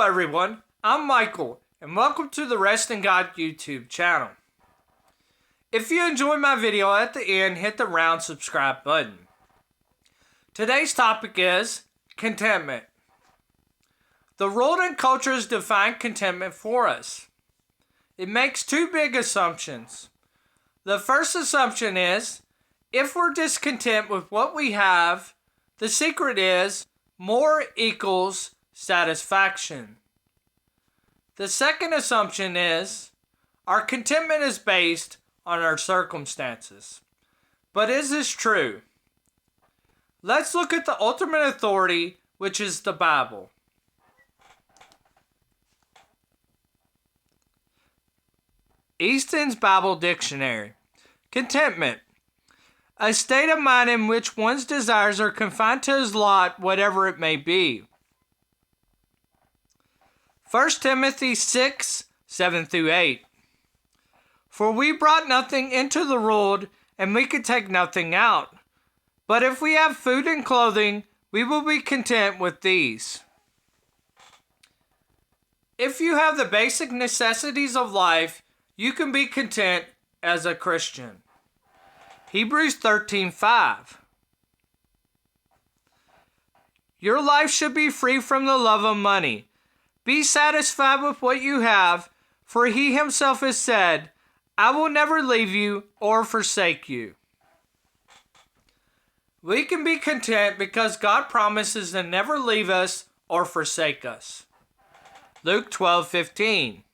everyone, I'm Michael, and welcome to the Rest in God YouTube channel. If you enjoyed my video at the end, hit the round subscribe button. Today's topic is contentment. The world and culture has defined contentment for us. It makes two big assumptions. The first assumption is, if we're discontent with what we have, the secret is more equals satisfaction. The second assumption is, our contentment is based on our circumstances. But is this true? Let's look at the ultimate authority, which is the Bible. Easton's Bible Dictionary. Contentment. A state of mind in which one's desires are confined to his lot, whatever it may be. 1 Timothy 6, 7-8. For we brought nothing into the world, and we could take nothing out. But if we have food and clothing, we will be content with these. If you have the basic necessities of life, you can be content as a Christian. Hebrews 13:5. Your life should be free from the love of money. Be satisfied with what you have, for he himself has said, I will never leave you or forsake you. We can be content because God promises to never leave us or forsake us. Luke 12:15.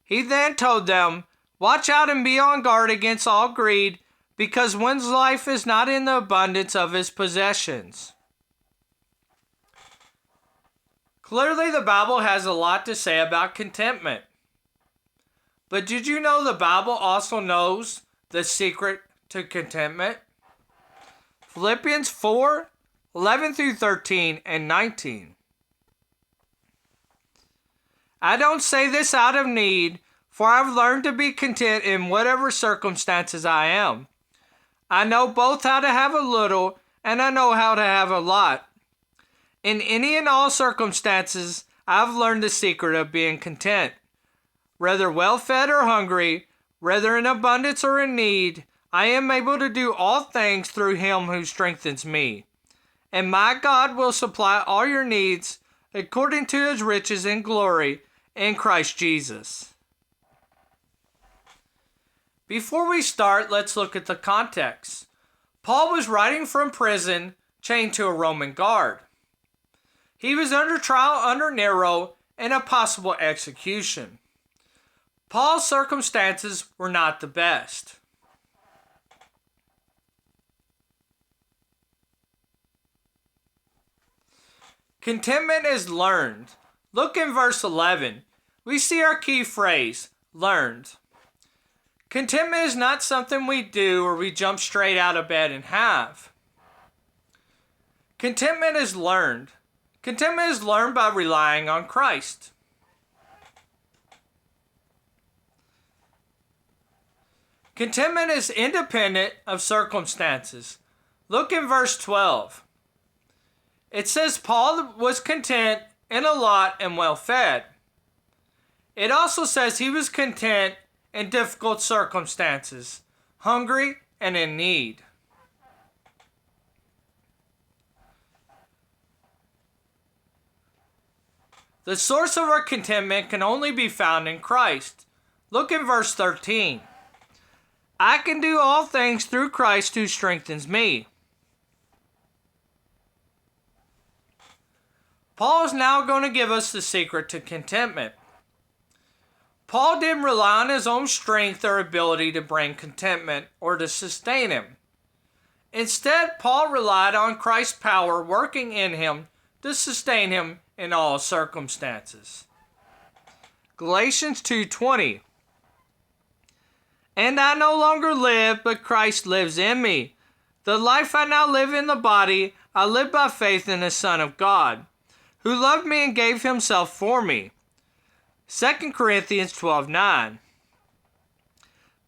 He then told them, watch out and be on guard against all greed, because one's life is not in the abundance of his possessions. Clearly, the Bible has a lot to say about contentment. But did you know the Bible also knows the secret to contentment? Philippians 4, 11-13 and 19. I don't say this out of need, for I've learned to be content in whatever circumstances I am. I know both how to have a little and I know how to have a lot. In any and all circumstances, I've learned the secret of being content. Whether well-fed or hungry, whether in abundance or in need, I am able to do all things through him who strengthens me. And my God will supply all your needs according to his riches in glory in Christ Jesus. Before we start, let's look at the context. Paul was writing from prison, chained to a Roman guard. He was under trial under Nero and a possible execution. Paul's circumstances were not the best. Contentment is learned. Look in verse 11. We see our key phrase, learned. Contentment is not something we do or we jump straight out of bed and have. Contentment is learned. Contentment is learned by relying on Christ. Contentment is independent of circumstances. Look in verse 12. It says Paul was content in a lot and well fed. It also says he was content in difficult circumstances, hungry and in need. The source of our contentment can only be found in Christ. Look in verse 13. I can do all things through Christ who strengthens me. Paul is now going to give us the secret to contentment. Paul didn't rely on his own strength or ability to bring contentment or to sustain him. Instead, Paul relied on Christ's power working in him to sustain him in all circumstances. Galatians 2:20. And I no longer live, but Christ lives in me. The life I now live in the body, I live by faith in the Son of God, who loved me and gave himself for me. 2 Corinthians 12:9.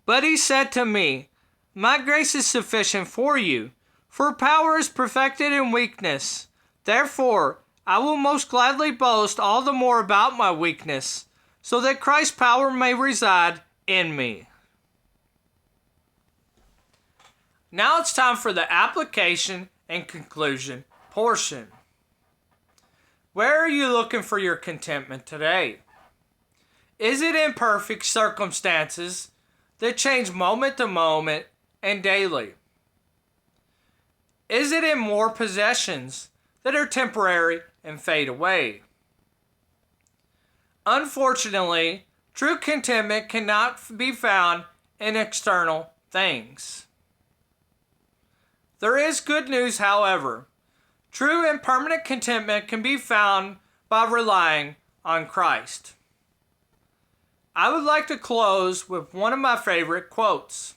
But he said to me, my grace is sufficient for you, for power is perfected in weakness. Therefore, I will most gladly boast all the more about my weakness, so that Christ's power may reside in me. Now it's time for the application and conclusion portion. Where are you looking for your contentment today? Is it in perfect circumstances that change moment to moment and daily? Is it in more possessions that are temporary and fade away? Unfortunately, true contentment cannot be found in external things. There is good news, however. True and permanent contentment can be found by relying on Christ. I would like to close with one of my favorite quotes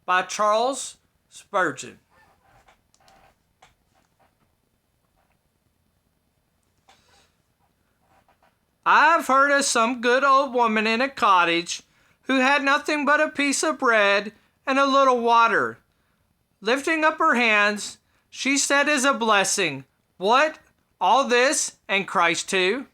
by Pauls Secert. I have heard of some good old woman in a cottage who had nothing but a piece of bread and a little water. Lifting up her hands, she said as a blessing, "What? All this and Christ too?"